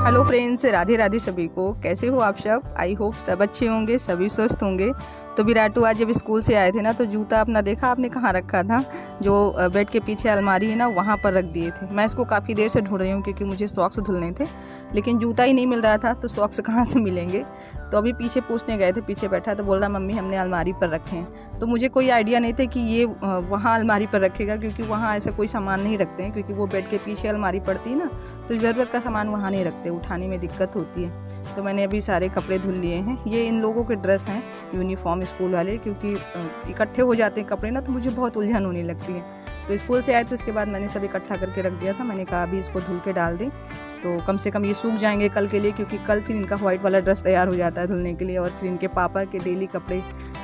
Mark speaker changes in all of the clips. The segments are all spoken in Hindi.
Speaker 1: हेलो फ्रेंड्स, राधे राधे सभी को। कैसे हो आप सब? आई होप सब अच्छे होंगे, सभी स्वस्थ होंगे। तो विराटू आज जब स्कूल से आए थे ना, तो जूता अपना देखा आपने कहाँ रखा था? जो बेड के पीछे अलमारी है ना, वहाँ पर रख दिए थे। मैं इसको काफ़ी देर से ढूंढ रही हूँ क्योंकि मुझे सॉक्स धुलने थे, लेकिन जूता ही नहीं मिल रहा था, तो सॉक्स कहाँ से मिलेंगे। तो अभी पीछे पूछने गए थे, पीछे बैठा तो बोल रहा मम्मी हमने अलमारी पर रखे हैं। तो मुझे कोई आइडिया नहीं था कि ये वहाँ अलमारी पर रखेगा, क्योंकि वहाँ ऐसा कोई सामान नहीं रखते हैं, क्योंकि वो बेड के पीछे अलमारी पड़ती है ना, तो ज़रूरत का सामान वहाँ नहीं रखते, उठाने में दिक्कत होती है। तो मैंने अभी सारे कपड़े धुल लिए हैं। ये इन लोगों के ड्रेस हैं, यूनिफॉर्म स्कूल वाले, क्योंकि इकट्ठे हो जाते हैं कपड़े ना, तो मुझे बहुत उलझन होने लगती है। तो स्कूल से आए तो उसके बाद मैंने सब इकट्ठा करके रख दिया था। मैंने कहा अभी इसको धुल के डाल दें, तो कम से कम ये सूख जाएंगे कल के लिए, क्योंकि कल फिर इनका व्हाइट वाला ड्रेस तैयार हो जाता है धुलने के लिए, और फिर इनके पापा के डेली कपड़े,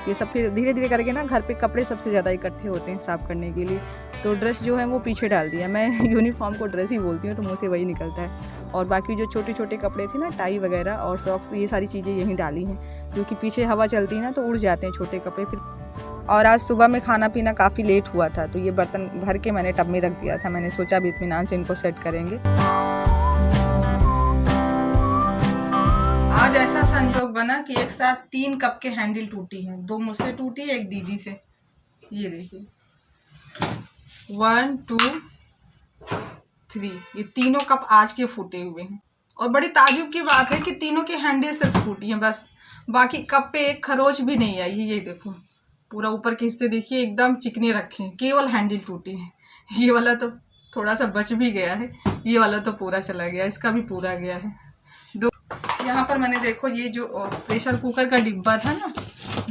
Speaker 1: ये सब फिर धीरे धीरे करके ना घर पे कपड़े सबसे ज़्यादा इकट्ठे होते हैं साफ़ करने के लिए। तो ड्रेस जो है वो पीछे डाल दिया। मैं यूनिफॉर्म को ड्रेस ही बोलती हूँ, तो मुँह से वही निकलता है। और बाकी जो छोटे छोटे कपड़े थे ना, टाई वगैरह और सॉक्स, ये सारी चीज़ें यहीं डाली हैं, क्योंकि पीछे हवा चलती है ना, तो उड़ जाते हैं छोटे कपड़े फिर। और आज सुबह में खाना पीना काफ़ी लेट हुआ था, तो ये बर्तन भर के मैंने टब में रख दिया था। मैंने सोचा भी इत्मीनान से इनको सेट करेंगे। आज ऐसा संजोग बना कि एक साथ 3 कप के हैंडल टूटी हैं। 2 मुझसे टूटी, एक दीदी से। ये देखिए, 1 2 3, ये तीनों कप आज के फूटे हुए हैं। और बड़ी ताज्जुब की बात है कि तीनों के हैंडल सिर्फ टूटी हैं बस, बाकी कप पे एक खरोच भी नहीं आई है। ये देखो, पूरा ऊपर के हिस्से देखिए एकदम चिकने रखे हैं, केवल हैंडल टूटी है। ये वाला तो थोड़ा सा बच भी गया है, ये वाला तो पूरा चला गया, इसका भी पूरा गया है। यहाँ पर मैंने देखो, ये जो प्रेशर कुकर का डिब्बा था ना,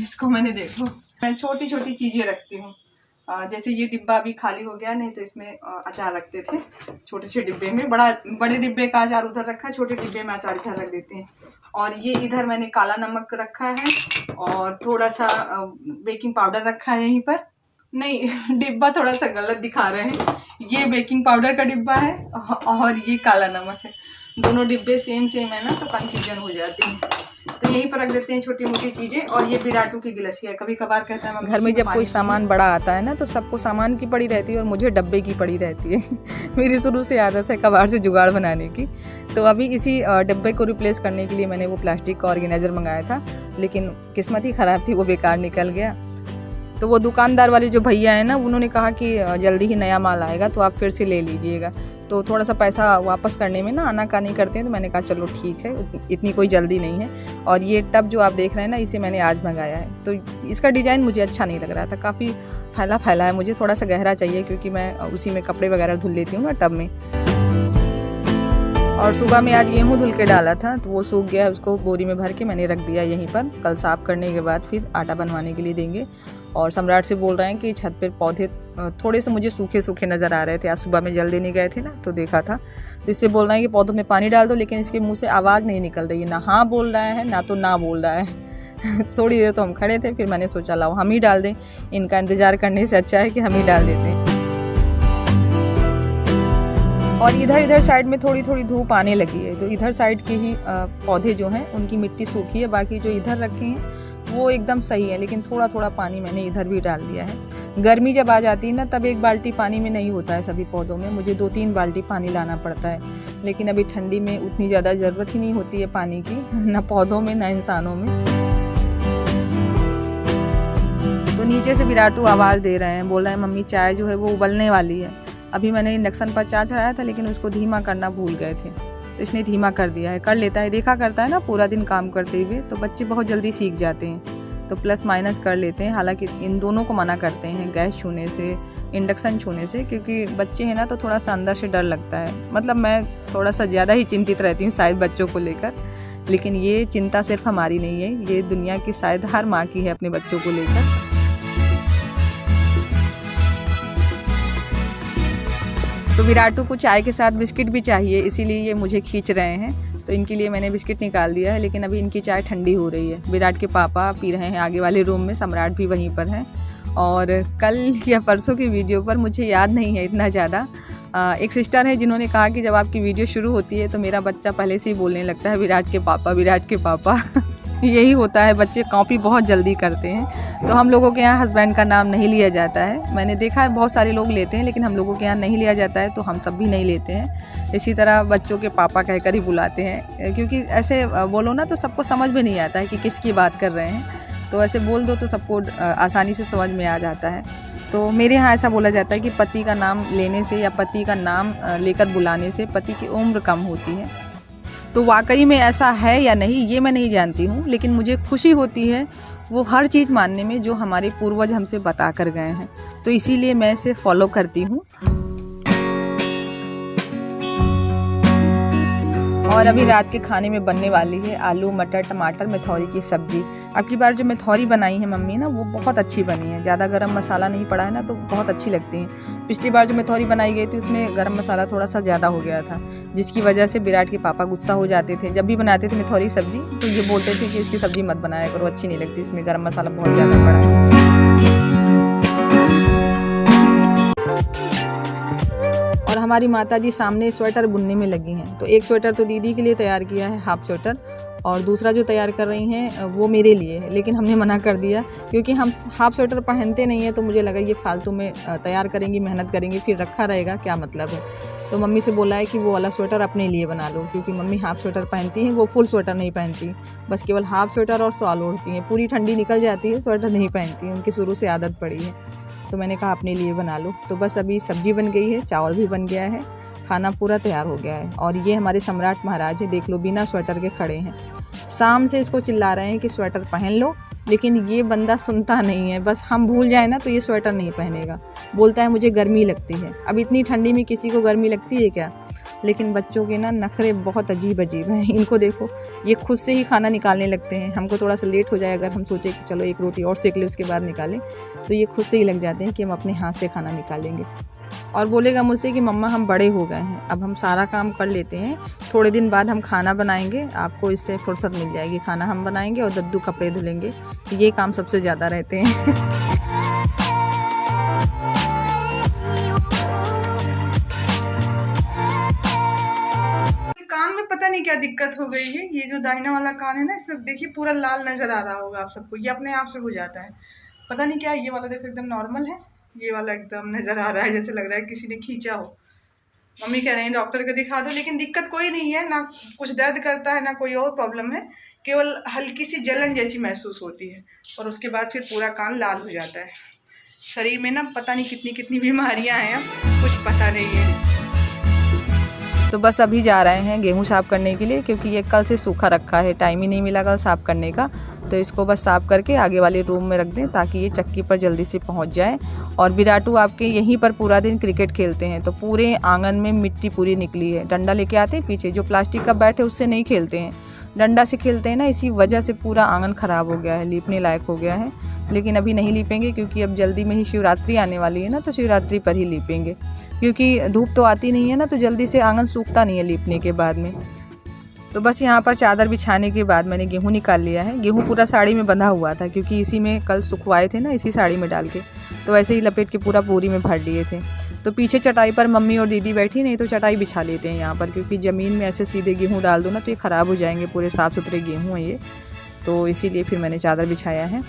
Speaker 1: इसको मैंने देखो, मैं छोटी छोटी चीज़ें रखती हूँ। जैसे ये डिब्बा अभी खाली हो गया, नहीं तो इसमें अचार रखते थे छोटे से डिब्बे में। बड़े डिब्बे का अचार उधर रखा है, छोटे डिब्बे में अचार इधर रख देते हैं। और ये इधर मैंने काला नमक रखा है, और थोड़ा सा बेकिंग पाउडर रखा है यहीं पर। नहीं, डिब्बा थोड़ा सा गलत दिखा रहे हैं, ये बेकिंग पाउडर का डिब्बा है और ये काला नमक है। दोनों डिब्बे सेम है ना, तो कंफ्यूजन हो जाती है। तो यहीं पर रख देते हैं छोटी मोटी चीज़ें। और ये विराटू की गिलसिया है, कभी कभार कहता है घर में जब कोई सामान बड़ा आता है ना, तो सबको सामान की पड़ी रहती है और मुझे डब्बे की पड़ी रहती है। मेरी शुरू से आदत है कबाड़ से जुगाड़ बनाने की। तो अभी इसी डब्बे को रिप्लेस करने के लिए मैंने वो प्लास्टिक का ऑर्गेनाइजर मंगाया था, लेकिन किस्मत ही ख़राब थी, वो बेकार निकल गया। तो वो दुकानदार वाले जो भैया हैं ना, उन्होंने कहा कि जल्दी ही नया माल आएगा, तो आप फिर से ले लीजिएगा। तो थोड़ा सा पैसा वापस करने में ना आनाकानी करते हैं, तो मैंने कहा चलो ठीक है, इतनी कोई जल्दी नहीं है। और ये टब जो आप देख रहे हैं ना, इसे मैंने आज मंगाया है। तो इसका डिज़ाइन मुझे अच्छा नहीं लग रहा था, काफ़ी फैला फैला है, मुझे थोड़ा सा गहरा चाहिए, क्योंकि मैं उसी में कपड़े वगैरह धुल लेती हूँ ना टब में। और सुबह में आज गेहूँ धुल के डाला था, तो वो सूख गया, उसको बोरी में भर के मैंने रख दिया यहीं पर। कल साफ़ करने के बाद फिर आटा बनवाने के लिए देंगे। और सम्राट से बोल रहे हैं कि छत पर पौधे थोड़े से मुझे सूखे सूखे नज़र आ रहे थे, आज सुबह में जल्दी नहीं गए थे ना, तो देखा था। तो इससे बोल रहे हैं कि पौधों में पानी डाल दो, लेकिन इसके मुंह से आवाज़ नहीं निकल रही है, ना हाँ बोल रहा है ना तो ना बोल रहा है। थोड़ी देर तो हम खड़े थे, फिर मैंने सोचा लाओ हम ही डाल दें, इनका इंतज़ार करने से अच्छा है कि हम ही डाल देते हैं। और इधर साइड में थोड़ी थोड़ी धूप आने लगी है, तो इधर साइड के ही पौधे जो हैं उनकी मिट्टी सूखी है, बाकी जो इधर रखे हैं वो एकदम सही है। लेकिन थोड़ा थोड़ा पानी मैंने इधर भी डाल दिया है। गर्मी जब आ जाती है ना, तब 1 बाल्टी पानी में नहीं होता है सभी पौधों में, मुझे 2-3 बाल्टी पानी लाना पड़ता है। लेकिन अभी ठंडी में उतनी ज़्यादा ज़रूरत ही नहीं होती है पानी की, ना पौधों में ना इंसानों में। तो नीचे से विराटू आवाज़ दे रहे हैं, बोल रहे हैं मम्मी चाय जो है वो उबलने वाली है। अभी मैंने इंडक्शन पर चाय चढ़ाया था, लेकिन उसको धीमा करना भूल गए थे, तो इसने धीमा कर दिया है। कर लेता है, देखा करता है ना पूरा दिन काम करते हुए, तो बच्चे बहुत जल्दी सीख जाते हैं, तो प्लस माइनस कर लेते हैं। हालांकि इन दोनों को मना करते हैं गैस छूने से, इंडक्शन छूने से, क्योंकि बच्चे हैं ना, तो थोड़ा सा अंदर से डर लगता है। मतलब मैं थोड़ा सा ज़्यादा ही चिंतित रहती हूँ शायद बच्चों को लेकर, लेकिन ये चिंता सिर्फ हमारी नहीं है, ये दुनिया की शायद हर माँ की है अपने बच्चों को लेकर। तो विराटू को चाय के साथ बिस्किट भी चाहिए, इसीलिए ये मुझे खींच रहे हैं, तो इनके लिए मैंने बिस्किट निकाल दिया है। लेकिन अभी इनकी चाय ठंडी हो रही है। विराट के पापा पी रहे हैं आगे वाले रूम में, सम्राट भी वहीं पर हैं। और कल या परसों की वीडियो पर, मुझे याद नहीं है इतना ज़्यादा, एक सिस्टर है जिन्होंने कहा कि जब आपकी वीडियो शुरू होती है तो मेरा बच्चा पहले से ही बोलने लगता है विराट के पापा, विराट के पापा। यही होता है, बच्चे कॉपी बहुत जल्दी करते हैं। तो हम लोगों के यहाँ हस्बैंड का नाम नहीं लिया जाता है। मैंने देखा है बहुत सारे लोग लेते हैं, लेकिन हम लोगों के यहाँ नहीं लिया जाता है, तो हम सब भी नहीं लेते हैं। इसी तरह बच्चों के पापा कहकर ही बुलाते हैं, क्योंकि ऐसे बोलो ना तो सबको समझ में नहीं आता है कि किसकी बात कर रहे हैं। तो ऐसे बोल दो तो सबको आसानी से समझ में आ जाता है। तो मेरे यहाँ ऐसा बोला जाता है कि पति का नाम लेने से या पति का नाम लेकर बुलाने से पति की उम्र कम होती है। तो वाकई में ऐसा है या नहीं ये मैं नहीं जानती हूँ, लेकिन मुझे खुशी होती है वो हर चीज़ मानने में जो हमारे पूर्वज हमसे बता कर गए हैं। तो इसीलिए मैं इसे फॉलो करती हूँ। और अभी रात के खाने में बनने वाली है आलू मटर टमाटर मेथौरी की सब्ज़ी। अब की बार जो मेथौरी बनाई है मम्मी ना, वो बहुत अच्छी बनी है। ज़्यादा गरम मसाला नहीं पड़ा है ना, तो बहुत अच्छी लगती है। पिछली बार जो मेथौरी बनाई गई थी उसमें गरम मसाला थोड़ा सा ज़्यादा हो गया था, जिसकी वजह से विराट के पापा गुस्सा हो जाते थे। जब भी बनाते थे मेथौरी सब्ज़ी तो ये बोलते थे कि इसकी सब्ज़ी मत बनाया करो, अच्छी नहीं लगती, इसमें गरम मसाला बहुत ज़्यादा पड़ा है। और हमारी माता जी सामने स्वेटर बुनने में लगी हैं। तो एक स्वेटर तो दीदी के लिए तैयार किया है, हाफ स्वेटर, और दूसरा जो तैयार कर रही हैं वो मेरे लिए है। लेकिन हमने मना कर दिया, क्योंकि हम हाफ स्वेटर पहनते नहीं हैं, तो मुझे लगा ये फालतू में तैयार करेंगी, मेहनत करेंगी, फिर रखा रहेगा, क्या मतलब है। तो मम्मी से बोला है कि वो वाला स्वेटर अपने लिए बना लो, क्योंकि मम्मी हाफ स्वेटर पहनती हैं, वो फुल स्वेटर नहीं पहनती, बस केवल हाफ स्वेटर और शॉल ओढ़ती हैं। पूरी ठंडी निकल जाती है, स्वेटर नहीं पहनती हैं, उनकी शुरू से आदत पड़ी है। तो मैंने कहा अपने लिए बना लो। तो बस अभी सब्जी बन गई है, चावल भी बन गया है, खाना पूरा तैयार हो गया है। और ये हमारे सम्राट महाराज है, देख लो बिना स्वेटर के खड़े हैं। शाम से इसको चिल्ला रहे हैं कि स्वेटर पहन लो, लेकिन ये बंदा सुनता नहीं है। बस हम भूल जाए ना तो ये स्वेटर नहीं पहनेगा, बोलता है मुझे गर्मी लगती है। अब इतनी ठंडी में किसी को गर्मी लगती है क्या। लेकिन बच्चों के ना नखरे बहुत अजीब अजीब हैं। इनको देखो, ये खुद से ही खाना निकालने लगते हैं। हमको थोड़ा सा लेट हो जाए, अगर हम सोचे कि चलो एक रोटी और सेक ले उसके बाद निकालें, तो ये खुद से ही लग जाते हैं कि हम अपने हाथ से खाना निकालेंगे। और बोलेगा मुझसे कि मम्मा हम बड़े हो गए हैं, अब हम सारा काम कर लेते हैं, थोड़े दिन बाद हम खाना बनाएंगे, आपको इससे फुर्सत मिल जाएगी। खाना हम बनाएंगे और दद्दू कपड़े धुलेंगे, ये काम सबसे ज़्यादा रहते हैं। कान में पता नहीं क्या दिक्कत हो गई है। ये जो दाहिना वाला कान है ना, इसमें देखिए पूरा लाल नज़र आ रहा होगा आप सबको। ये अपने आप से हो जाता है, पता नहीं क्या। ये वाला देखो एकदम नॉर्मल है, ये वाला एकदम नज़र आ रहा है जैसे लग रहा है किसी ने खींचा हो। मम्मी कह रही हैं डॉक्टर को दिखा दो, लेकिन दिक्कत कोई नहीं है, ना कुछ दर्द करता है ना कोई और प्रॉब्लम है, केवल हल्की सी जलन जैसी महसूस होती है, और उसके बाद फिर पूरा कान लाल हो जाता है। शरीर में ना पता नहीं कितनी कितनी बीमारियां हैं, अब कुछ पता नहीं है। तो बस अभी जा रहे हैं गेहूं साफ़ करने के लिए, क्योंकि ये कल से सूखा रखा है, टाइम ही नहीं मिला कल साफ़ करने का। तो इसको बस साफ़ करके आगे वाले रूम में रख दें, ताकि ये चक्की पर जल्दी से पहुंच जाए। और विराटू आपके यहीं पर पूरा दिन क्रिकेट खेलते हैं, तो पूरे आंगन में मिट्टी पूरी निकली है। डंडा लेके आते हैं पीछे, जो प्लास्टिक का बैट है उससे नहीं खेलते हैं, डंडा से खेलते हैं ना, इसी वजह से पूरा आंगन ख़राब हो गया है, लीपने लायक हो गया है। लेकिन अभी नहीं लीपेंगे, क्योंकि अब जल्दी में ही शिवरात्रि आने वाली है ना, तो शिवरात्रि पर ही लीपेंगे, क्योंकि धूप तो आती नहीं है ना, तो जल्दी से आंगन सूखता नहीं है लीपने के बाद में। तो बस यहाँ पर चादर बिछाने के बाद मैंने गेहूँ निकाल लिया है। गेहूँ पूरा साड़ी में बंधा हुआ था, क्योंकि इसी में कल सुखवाए थे ना, इसी साड़ी में डाल के, तो ऐसे ही लपेट के पूरा बोरी में भर लिए थे। तो पीछे चटाई पर मम्मी और दीदी बैठी, नहीं तो चटाई बिछा लेते हैं यहाँ पर, क्योंकि ज़मीन में ऐसे सीधे गेहूँ डाल दो ना तो ये ख़राब हो जाएंगे, पूरे साफ़ सुथरे गेहूँ हैं ये, तो इसीलिए फिर मैंने चादर बिछाया है।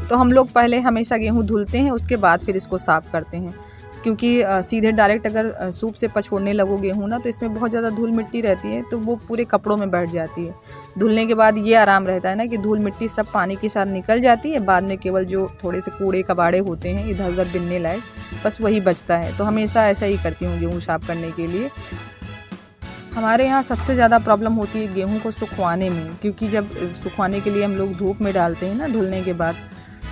Speaker 1: तो हम लोग पहले हमेशा गेहूँ धुलते हैं, उसके बाद फिर इसको साफ़ करते हैं, क्योंकि सीधे डायरेक्ट अगर सूप से पछोड़ने लगो गेहूँ ना, तो इसमें बहुत ज़्यादा धूल मिट्टी रहती है, तो वो पूरे कपड़ों में बैठ जाती है। धुलने के बाद ये आराम रहता है ना कि धूल मिट्टी सब पानी के साथ निकल जाती है, बाद में केवल जो थोड़े से कूड़े कबाड़े होते हैं इधर उधर बिनने लायक, बस वही बचता है। तो हमेशा ऐसा ही करती हूँ गेहूँ साफ़ करने के लिए। हमारे यहाँ सबसे ज़्यादा प्रॉब्लम होती है गेहूँ को सुखवाने में, क्योंकि जब सुखवाने के लिए हम लोग धूप में डालते हैं ना धुलने के बाद,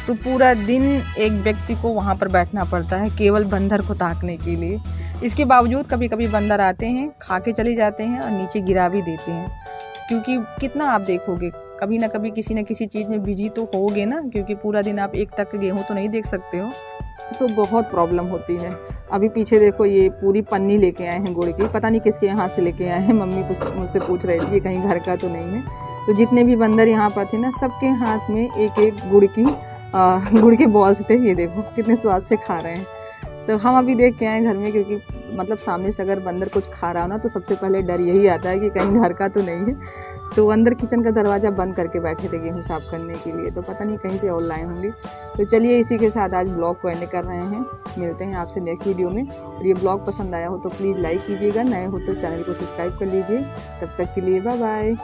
Speaker 1: तो पूरा दिन एक व्यक्ति को वहाँ पर बैठना पड़ता है केवल बंदर को ताकने के लिए। इसके बावजूद कभी कभी बंदर आते हैं, खा के चले जाते हैं और नीचे गिरा भी देते हैं, क्योंकि कितना आप देखोगे, कभी ना कभी किसी न किसी चीज़ में बिजी तो होगे ना, क्योंकि पूरा दिन आप एक टक गेहूँ तो नहीं देख सकते हो, तो बहुत प्रॉब्लम होती है। अभी पीछे देखो, ये पूरी पन्नी लेके आए हैं गुड़ की, पता नहीं किसके यहाँ से लेके आए हैं, मम्मी मुझसे पूछ रही थी कहीं घर का तो नहीं है। तो जितने भी बंदर यहाँ पर थे ना, सबके हाथ में एक एक गुड़ के बॉल्स थे, ये देखो कितने स्वाद से खा रहे हैं। तो हम अभी देख के आए घर में, क्योंकि मतलब सामने से अगर बंदर कुछ खा रहा हो ना, तो सबसे पहले डर यही आता है कि कहीं घर का तो नहीं है। तो अंदर किचन का दरवाज़ा बंद करके बैठे थे गेहूँ साफ़ करने के लिए, तो पता नहीं कहीं से ऑनलाइन होंगे। तो चलिए इसी के साथ आज ब्लॉग को एंड कर रहे हैं। मिलते हैं आपसे नेक्स्ट वीडियो में। और ये ब्लॉग पसंद आया हो तो प्लीज़ लाइक कीजिएगा, नए हो तो चैनल को सब्सक्राइब कर लीजिए। तब तक के लिए बाय बाय।